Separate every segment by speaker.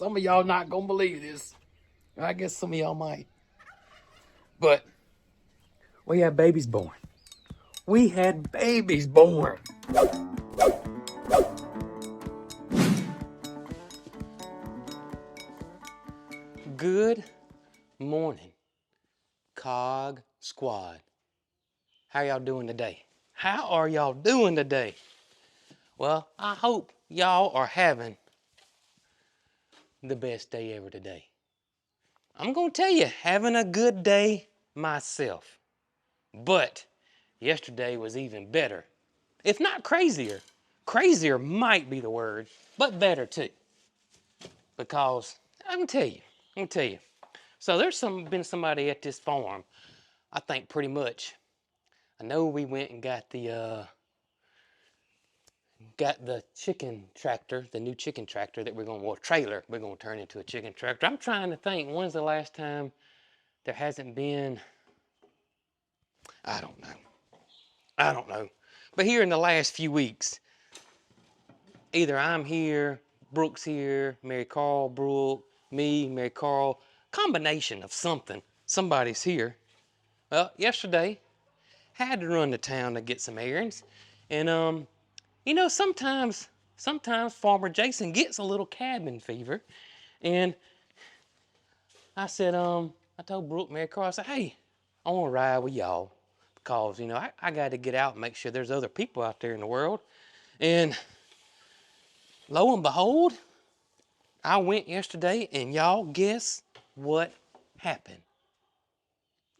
Speaker 1: Some of y'all not gonna believe this. I guess some of y'all might. But we had babies born. We had babies born. Good morning, Cog Squad. How y'all doing today? How are y'all doing today? Well, I hope y'all are having the best day ever today. I'm gonna tell you, having a good day myself. But yesterday was even better. If not crazier. Crazier might be the word, but better too. Because I'm gonna tell you. So there's been somebody at this farm, I think pretty much. I know we went and got the chicken tractor, the new chicken tractor that trailer we're gonna turn into a chicken tractor. I'm trying to think, when's the last time there hasn't been, I don't know. But here in the last few weeks, either I'm here, Brooke's here, Mary Carl, Brooke, me, Mary Carl, combination of something. Somebody's here. Well, yesterday, had to run to town to get some errands. And sometimes Farmer Jason gets a little cabin fever. And I said, I told Brooke, Mary Carl, I said, hey, I want to ride with y'all. Because, I got to get out and make sure there's other people out there in the world. And lo and behold, I went yesterday, and y'all, guess what happened?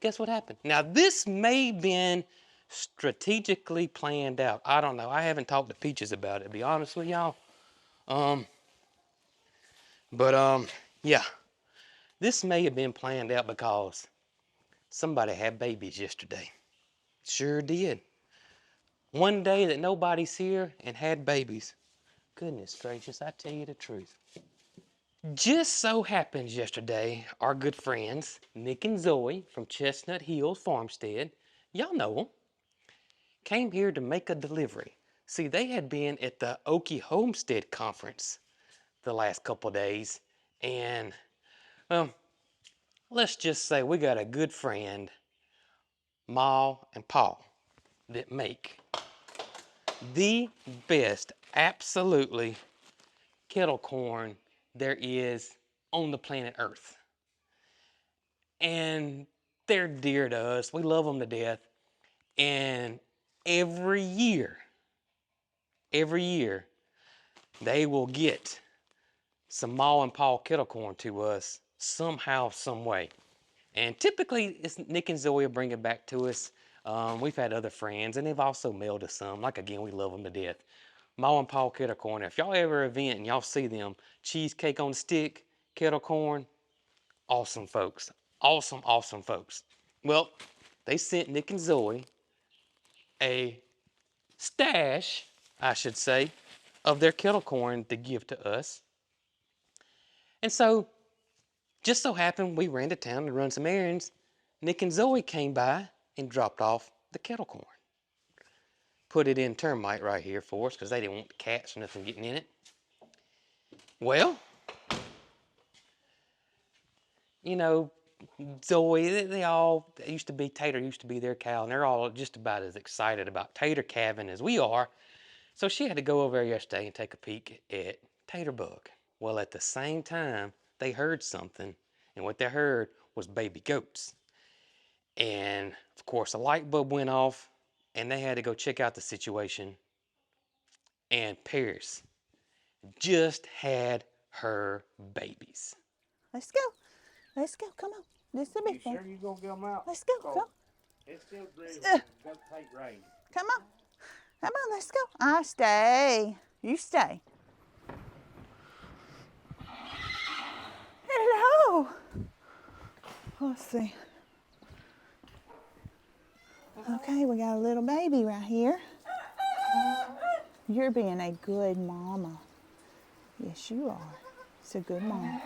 Speaker 1: Guess what happened? Now, this may have been strategically planned out. I don't know. I haven't talked to Peaches about it, to be honest with y'all. Yeah. This may have been planned out because somebody had babies yesterday. Sure did. One day that nobody's here and had babies. Goodness gracious, I tell you the truth. Just so happens yesterday, our good friends, Nick and Zoe from Chestnut Hills Farmstead, y'all know them, came here to make a delivery. See, they had been at the Okie Homestead Conference the last couple days, and, well, let's just say we got a good friend, Ma and Pa, that make the best, absolutely, kettle corn there is on the planet Earth. And they're dear to us. We love them to death. And every year, they will get some Ma and Pa kettle corn to us somehow, some way. And typically, it's Nick and Zoe will bring it back to us. We've had other friends, and they've also mailed us some. Like, again, we love them to death. Ma and Pa kettle corn. If y'all ever event and y'all see them, cheesecake on stick, kettle corn, awesome folks. Awesome, awesome folks. Well, they sent Nick and Zoe a stash, I should say, of their kettle corn to give to us. And so, just so happened we ran to town to run some errands. Nick and Zoe came by and dropped off the kettle corn. Put it in termite right here for us because they didn't want the cats or nothing getting in it. Well, Zoe, Tater used to be their cow, and they're all just about as excited about Tater calving as we are. So she had to go over there yesterday and take a peek at Tater Bug. Well, at the same time, they heard something, and what they heard was baby goats. And, of course, a light bulb went off, and they had to go check out the situation. And Paris just had her babies.
Speaker 2: Let's go. Let's go. Come on. This is the big thing.
Speaker 3: You sure you're going to get them out?
Speaker 2: Let's go. Go.
Speaker 3: It's still drizzling. Got to take rain.
Speaker 2: Come on. Come on. Let's go. I stay. You stay. Hello. Let's see. Okay, we got a little baby right here. You're being a good mama. Yes, you are. It's a good mama.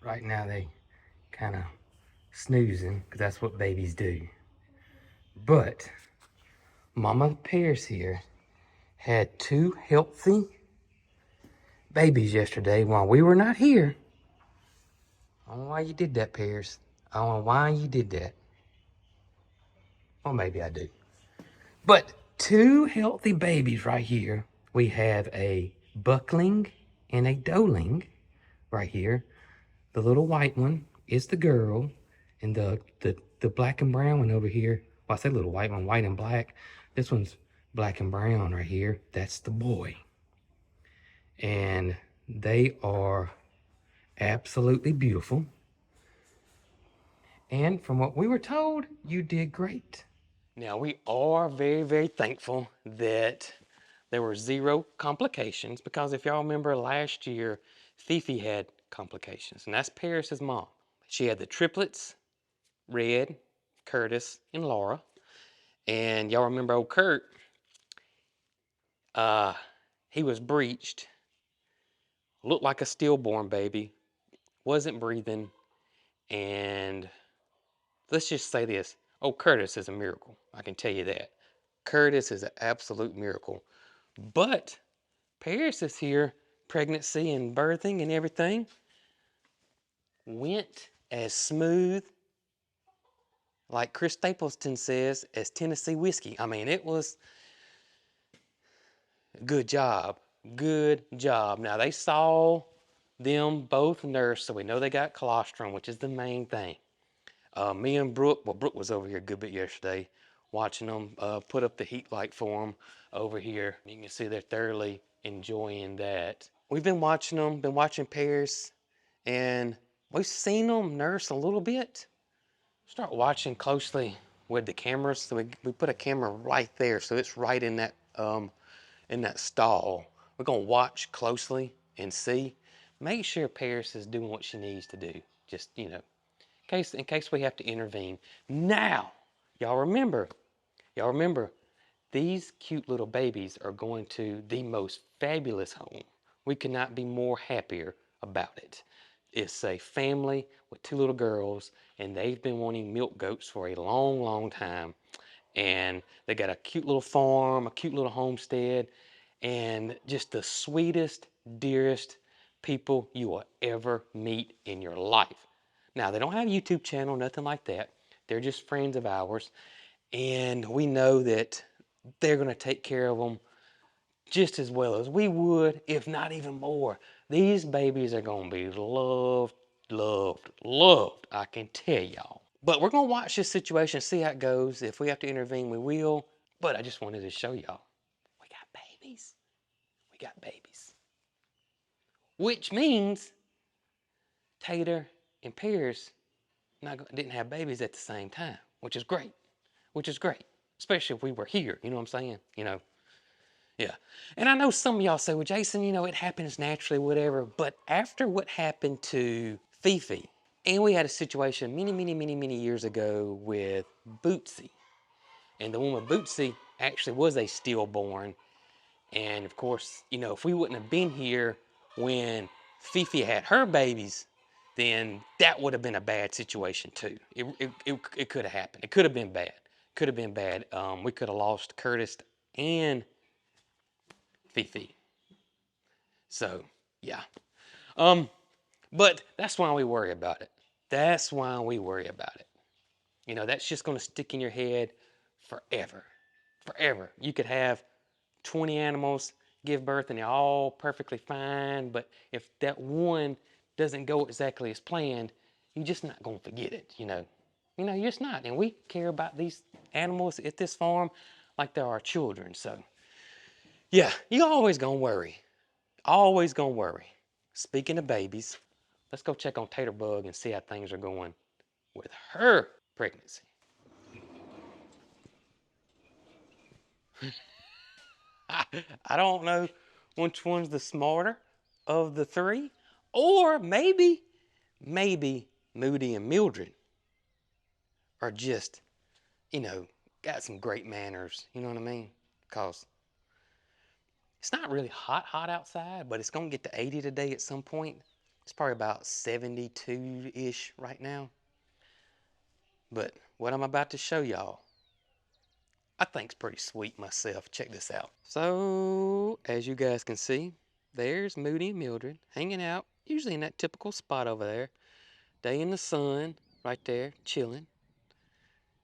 Speaker 1: Right now they kind of snoozing because that's what babies do. But Mama Pearce here had 2 healthy babies yesterday while we were not here. I don't know why you did that, Pearce. I don't know why you did that. Well, maybe I do. But 2 healthy babies right here. We have a buckling and a doeling right here. The little white one is the girl, and the black and brown one over here. Well, I say little white one, white and black. This one's black and brown right here. That's the boy. And they are absolutely beautiful. And from what we were told, you did great. Now, we are very, very thankful that there were 0 complications, because if y'all remember last year, Fifi had complications, and that's Paris's mom. She had the triplets, Red, Curtis, and Laura. And y'all remember old Kurt, he was breached, looked like a stillborn baby, wasn't breathing, and let's just say this. Oh, Curtis is a miracle. I can tell you that. Curtis is an absolute miracle. But Paris is here, pregnancy and birthing and everything went as smooth, like Chris Stapleton says, as Tennessee whiskey. I mean, it was good job. Good job. Now, they saw them both nurse, so we know they got colostrum, which is the main thing. Me and Brooke, well, Brooke was over here a good bit yesterday, watching them put up the heat light for them over here. You can see they're thoroughly enjoying that. We've been watching them, been watching Paris, and we've seen them nurse a little bit. Start watching closely with the cameras. So we put a camera right there, so it's right in that stall. We're gonna watch closely and see. Make sure Paris is doing what she needs to do. Just, in case we have to intervene. Now, y'all remember, these cute little babies are going to the most fabulous home. We could not be more happier about it. It's a family with 2 little girls, and they've been wanting milk goats for a long, long time. And they got a cute little farm, a cute little homestead, and just the sweetest, dearest people you will ever meet in your life. Now, they don't have a YouTube channel, nothing like that. They're just friends of ours. And we know that they're going to take care of them just as well as we would, if not even more. These babies are going to be loved, loved, loved, I can tell y'all. But we're going to watch this situation, see how it goes. If we have to intervene, we will. But I just wanted to show y'all. We got babies. We got babies. Which means Tater and Pierce didn't have babies at the same time, which is great. Which is great. Especially if we were here, you know what I'm saying? Yeah. And I know some of y'all say, well, Jason, it happens naturally, whatever. But after what happened to Fifi, and we had a situation many, many, many, many years ago with Bootsy. And the one with Bootsy actually was a stillborn. And of course, if we wouldn't have been here when Fifi had her babies, then that would have been a bad situation too. It could have happened. It could have been bad. Could have been bad. We could have lost Curtis and Fifi. So, yeah. But that's why we worry about it. That's why we worry about it. That's just going to stick in your head forever. Forever. You could have 20 animals give birth and they're all perfectly fine, but if that one doesn't go exactly as planned, you're just not going to forget it, you're just not. And we care about these animals at this farm like they're our children. So, yeah, you're always going to worry. Always going to worry. Speaking of babies, let's go check on Taterbug and see how things are going with her pregnancy. I don't know which one's the smarter of the 3, or maybe Moody and Mildred are just, got some great manners. You know what I mean? Because it's not really hot outside, but it's going to get to 80 today at some point. It's probably about 72-ish right now. But what I'm about to show y'all, I think's pretty sweet myself. Check this out. So, as you guys can see, there's Moody and Mildred hanging out, usually in that typical spot over there. They in the sun, right there, chilling.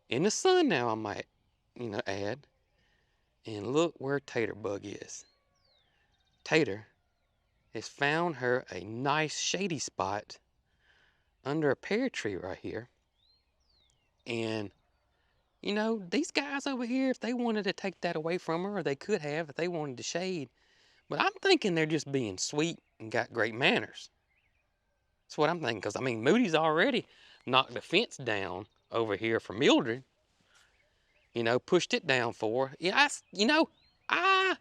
Speaker 1: In the sun now, I might, add. And look where Tater Bug is. Tater has found her a nice shady spot under a pear tree right here. And, these guys over here, if they wanted to take that away from her, or they could have if they wanted to shade. But I'm thinking they're just being sweet and got great manners. That's what I'm thinking. Because, Moody's already knocked the fence down over here for Mildred. Pushed it down for her. Yeah, I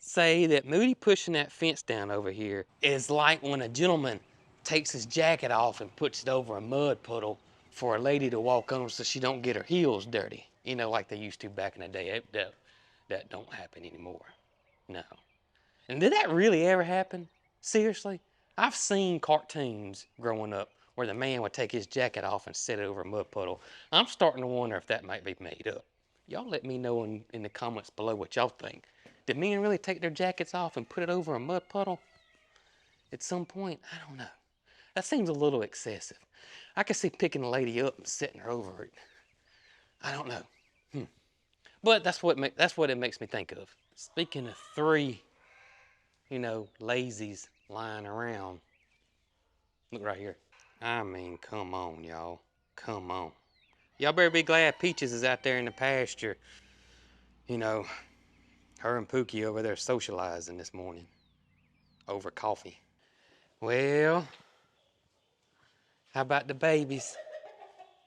Speaker 1: say that Moody pushing that fence down over here is like when a gentleman takes his jacket off and puts it over a mud puddle for a lady to walk on so she don't get her heels dirty. Like they used to back in the day. That don't happen anymore. No. And did that really ever happen? Seriously? I've seen cartoons growing up where the man would take his jacket off and set it over a mud puddle. I'm starting to wonder if that might be made up. Y'all let me know in the comments below what y'all think. Did men really take their jackets off and put it over a mud puddle at some point? I don't know. That seems a little excessive. I could see picking a lady up and setting her over it. I don't know. But that's what it makes me think of. Speaking of three, lazies lying around. Look right here. Come on, y'all. Come on. Y'all better be glad Peaches is out there in the pasture. Her and Pookie over there socializing this morning over coffee. Well, how about the babies?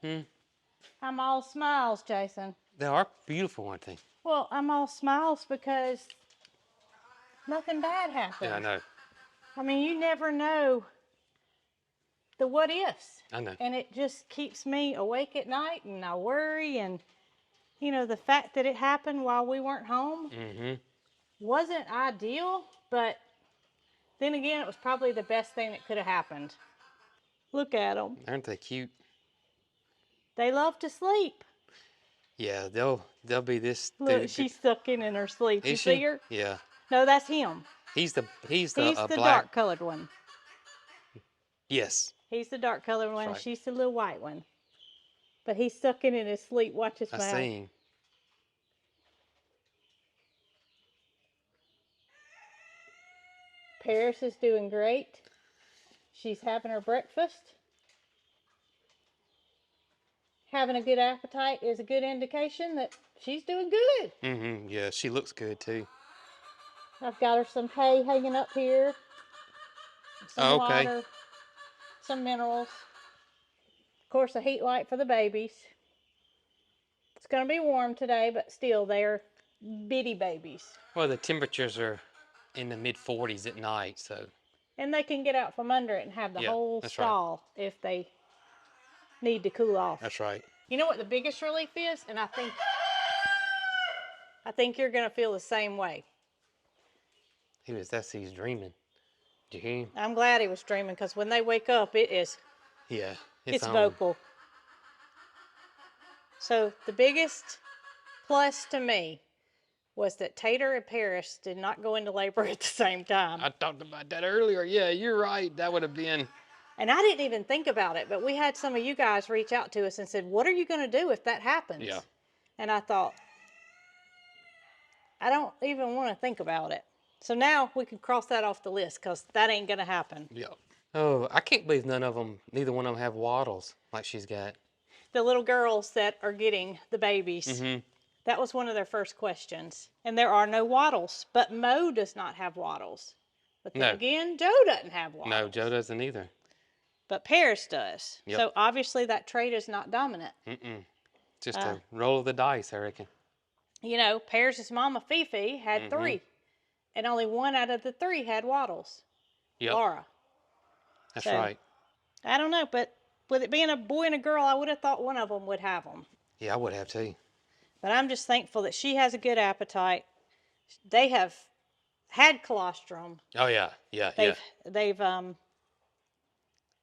Speaker 2: I'm all smiles, Jason.
Speaker 1: They are beautiful, aren't they?
Speaker 2: Well, I'm all smiles because nothing bad happened.
Speaker 1: Yeah, I know.
Speaker 2: You never know the what ifs.
Speaker 1: I know.
Speaker 2: And it just keeps me awake at night, and I worry. And, the fact that it happened while we weren't home wasn't ideal, but then again, it was probably the best thing that could have happened. Look at them.
Speaker 1: Aren't they cute?
Speaker 2: They love to sleep.
Speaker 1: Yeah, they'll be this.
Speaker 2: Look, she's sucking in her sleep. You see her?
Speaker 1: Yeah.
Speaker 2: No, that's him.
Speaker 1: He's the
Speaker 2: He's
Speaker 1: the
Speaker 2: the
Speaker 1: black.
Speaker 2: dark colored one.
Speaker 1: Yes.
Speaker 2: He's the dark colored one.
Speaker 1: Right.
Speaker 2: She's the little white one. But he's sucking in his sleep. Watch his mouth.
Speaker 1: I see him.
Speaker 2: Paris is doing great. She's having her breakfast. Having a good appetite is a good indication that she's doing good.
Speaker 1: Yeah, she looks good too.
Speaker 2: I've got her some hay hanging up here. Some water. Some minerals. Of course, a heat light for the babies. It's going to be warm today, but still, they're bitty babies.
Speaker 1: Well, the temperatures are in the mid-40s at night, so.
Speaker 2: And they can get out from under it and have the whole stall if they need to cool off.
Speaker 1: That's right.
Speaker 2: You know what the biggest relief is? And I think you're going to feel the same way.
Speaker 1: He's dreaming. Did you hear him?
Speaker 2: I'm glad he was dreaming, because when they wake up, it is.
Speaker 1: Yeah,
Speaker 2: it's vocal. So the biggest plus to me was that Tater and Paris did not go into labor at the same time.
Speaker 1: I talked about that earlier. Yeah, you're right. That would have been.
Speaker 2: And I didn't even think about it, but we had some of you guys reach out to us and said, what are you going to do if that happens?
Speaker 1: Yeah.
Speaker 2: And I thought, I don't even want to think about it. So now we can cross that off the list, because that ain't going to happen.
Speaker 1: Yeah. Oh, I can't believe neither one of them have waddles like she's got.
Speaker 2: The little girls that are getting the babies, that was one of their first questions. And there are no waddles, but Mo does not have waddles. But then again, Joe doesn't have waddles.
Speaker 1: No, Joe doesn't either.
Speaker 2: But Paris does.
Speaker 1: Yep.
Speaker 2: So obviously that trait is not dominant.
Speaker 1: Just a roll of the dice, I reckon.
Speaker 2: Paris' mama Fifi had 3. And only 1 out of the 3 had waddles.
Speaker 1: Yep.
Speaker 2: Laura.
Speaker 1: That's right.
Speaker 2: I don't know, but with it being a boy and a girl, I would have thought one of them would have them.
Speaker 1: Yeah, I would have too.
Speaker 2: But I'm just thankful that she has a good appetite. They have had colostrum.
Speaker 1: Oh, yeah.
Speaker 2: They've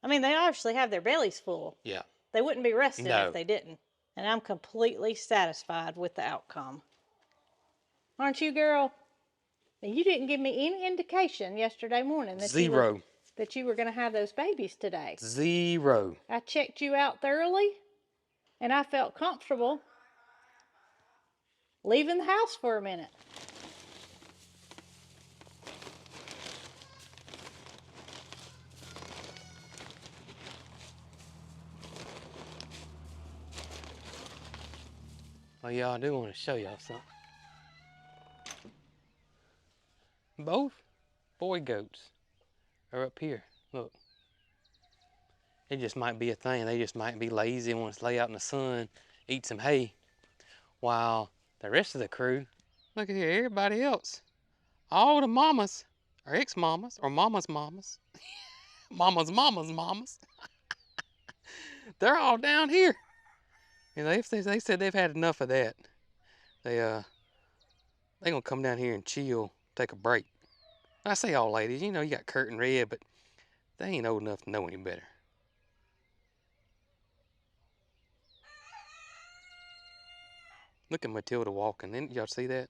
Speaker 2: I mean, they obviously have their bellies full.
Speaker 1: Yeah.
Speaker 2: They wouldn't be resting
Speaker 1: No.
Speaker 2: if they didn't. And I'm completely satisfied with the outcome. Aren't you, girl? And you didn't give me any indication yesterday morning that
Speaker 1: Zero.
Speaker 2: you were going to have those babies today.
Speaker 1: Zero.
Speaker 2: I checked you out thoroughly, and I felt comfortable leaving the house for a minute.
Speaker 1: Well, y'all, I do want to show y'all something. Both boy goats are up here. Look. It just might be a thing. They just might be lazy and want to lay out in the sun, eat some hay. While the rest of the crew, look at here, everybody else. All the mamas, or ex-mamas, or mama's mamas, mama's mama's mamas. They're all down here. And they said they've had enough of that. They gonna come down here and chill, take a break. I say all ladies, you know, you got Kurt and Red, but they ain't old enough to know any better. Look at Matilda walking. Didn't y'all see that?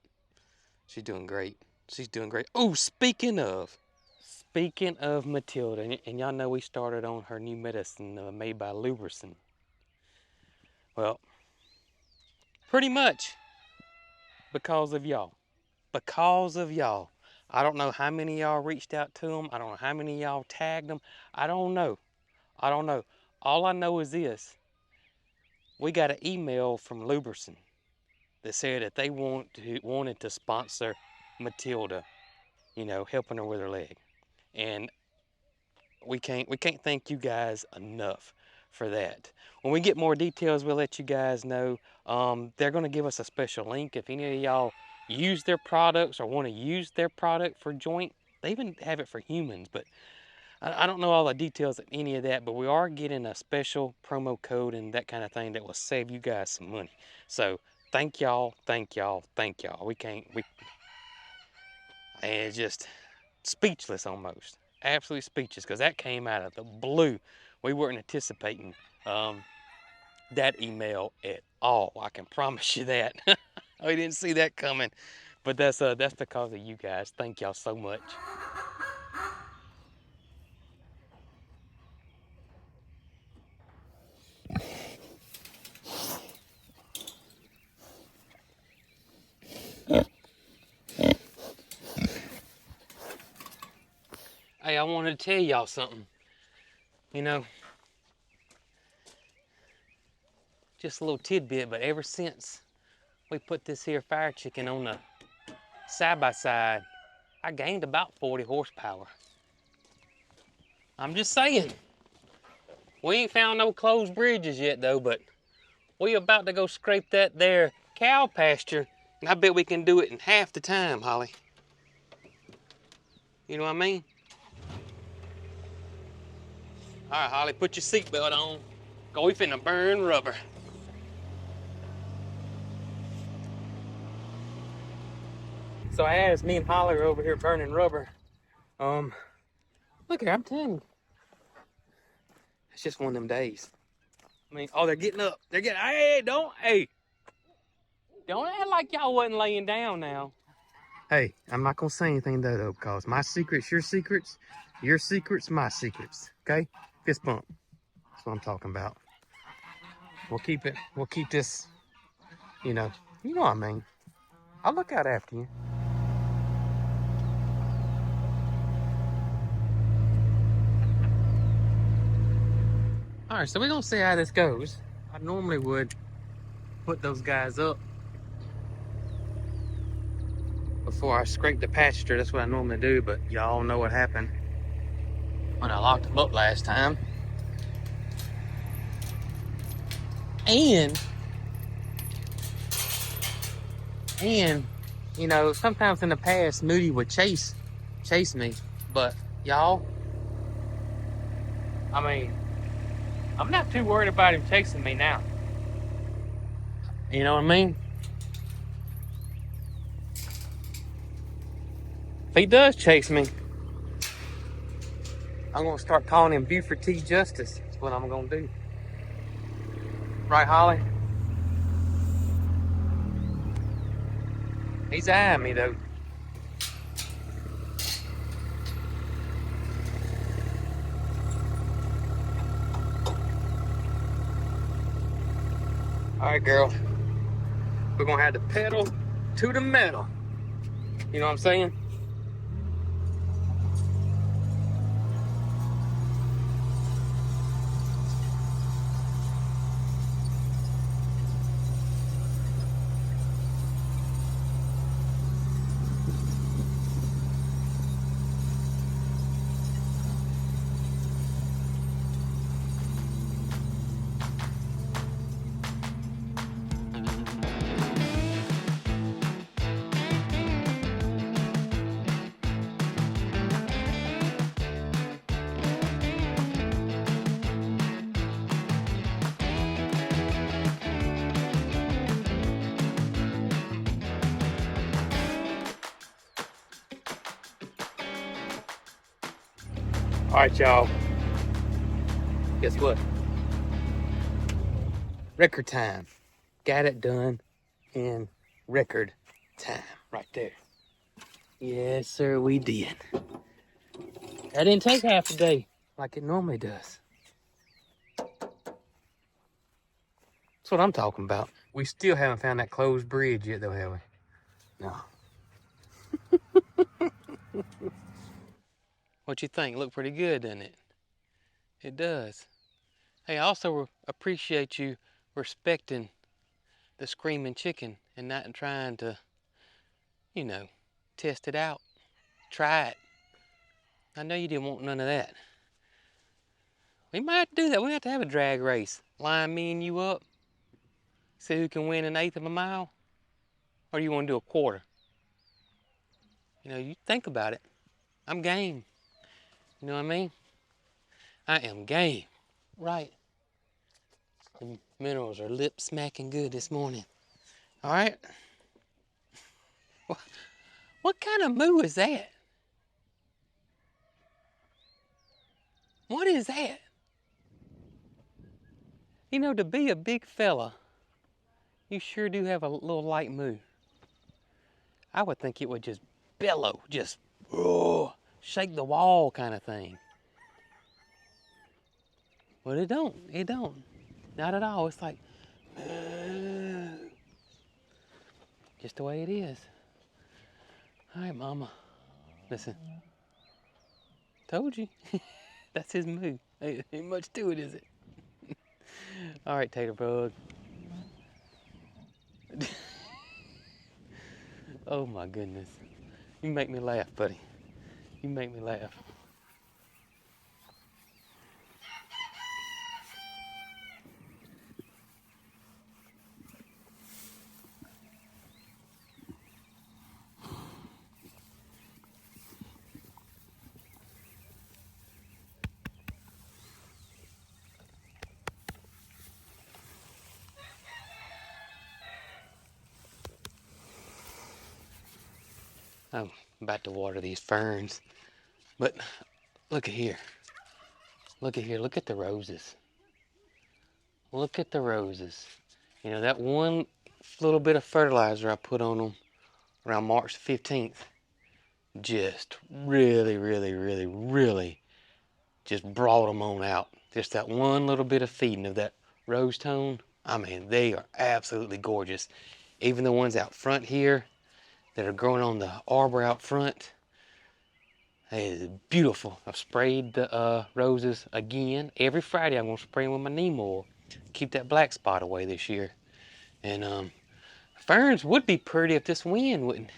Speaker 1: She's doing great. She's doing great. Oh, speaking of Matilda, and y'all know we started on her new medicine made by Luberson. Well, pretty much because of y'all. Because of y'all. I don't know how many of y'all reached out to them. I don't know how many of y'all tagged them. I don't know. All I know is this. We got an email from Luberson that said that they wanted to sponsor Matilda, you know, helping her with her leg. And we can't thank you guys enough for that. When we get more details, we'll let you guys know. They're going to give us a special link. If any of y'all use their products or want to use their product for joint, they even have it for humans, but I don't know all the details of any of that, but we are getting a special promo code and that kind of thing that will save you guys some money. So thank y'all, thank y'all, thank y'all. And it's just speechless almost. Absolutely speechless, because that came out of the blue. We weren't anticipating that email at all. I can promise you that. We didn't see that coming. But that's because of you guys. Thank y'all so much. Hey, I wanted to tell y'all something. You know, just a little tidbit, but ever since we put this here fire chicken on the side-by-side, I gained about 40 horsepower. I'm just saying. We ain't found no closed bridges yet though, but we about to go scrape that there cow pasture, and I bet we can do it in half the time, Holly. You know what I mean? All right, Holly, put your seatbelt on. Go, we finna burn rubber. So as me and Holly are over here burning rubber, look here, I'm telling you. It's just one of them days. I mean, oh, they're getting up. Hey, don't act like y'all wasn't laying down now. Hey, I'm not gonna say anything though, because my secrets, your secrets, my secrets, okay? Fist bump, that's what I'm talking about. We'll keep this, you know what I mean. I'll look out after you. All right, so we're gonna see how this goes. I normally would put those guys up before I scrape the pasture. That's what I normally do, but y'all know what happened when I locked them up last time. And you know, sometimes in the past Moody would chase me, but y'all, I mean, I'm not too worried about him chasing me now. You know what I mean? If he does chase me, I'm gonna start calling him Buford T. Justice. That's what I'm gonna do. Right, Holly? He's eyeing me though. All right, girl. We're gonna have the pedal to the metal. You know what I'm saying? All right, y'all. Guess what? Record time. Got it done in record time. Right there. Yes, sir, we did. That didn't take half a day like it normally does. That's what I'm talking about. We still haven't found that closed bridge yet, though, have we? No. What you think? Look pretty good, doesn't it? It does. Hey, I also appreciate you respecting the screaming chicken and not trying to, you know, test it out. Try it. I know you didn't want none of that. We might have to do that. We have to have a drag race. Line me and you up. See who can win an eighth of a mile. Or do you want to do a quarter? You know, you think about it. I'm game. You know what I mean? I am game. Right. The minerals are lip smacking good this morning. All right. What kind of moo is that? What is that? You know, to be a big fella, you sure do have a little light moo. I would think it would just bellow, just shake the wall kind of thing. But it don't. It don't. Not at all. It's like, just the way it is. All right, Mama. Listen. Told you. That's his moo. Ain't much to it, is it? All right, Tater Bug. Oh my goodness. You make me laugh, buddy. You make me laugh. I'm about to water these ferns. But look at here. Look at here. Look at the roses. Look at the roses. You know, that one little bit of fertilizer I put on them around March 15th just really just brought them on out. Just that one little bit of feeding of that rose tone. I mean, they are absolutely gorgeous. Even the ones out front here that are growing on the arbor out front. It is beautiful. I've sprayed the roses again. Every Friday I'm going to spray them with my neem oil. Keep that black spot away this year. And ferns would be pretty if this wind wouldn't.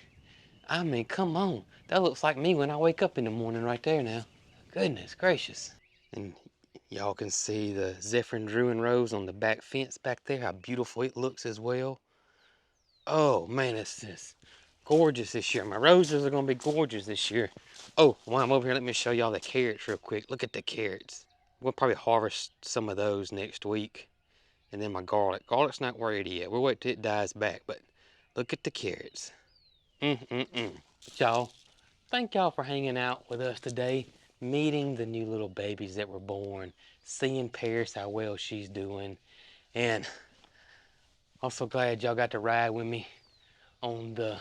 Speaker 1: I mean, come on. That looks like me when I wake up in the morning right there now. Goodness gracious. And y'all can see the Zephyrin Druin rose on the back fence back there. How beautiful it looks as well. Oh man, it's just gorgeous this year. My roses are gonna be gorgeous this year. Oh, while I'm over here, let me show y'all the carrots real quick. Look at the carrots. We'll probably harvest some of those next week. And then my garlic. Garlic's not ready yet. We'll wait till it dies back, but look at the carrots. Y'all, thank y'all for hanging out with us today. meeting the new little babies that were born, seeing Paris, how well she's doing, and also glad y'all got to ride with me on the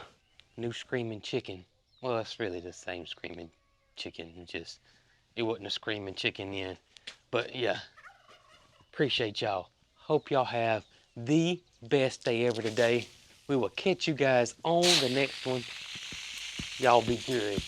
Speaker 1: new screaming chicken. Well, it's really the same screaming chicken, just it wasn't a screaming chicken then. But yeah, appreciate y'all. Hope y'all have the best day ever today. We will catch you guys on the next one. Y'all be good.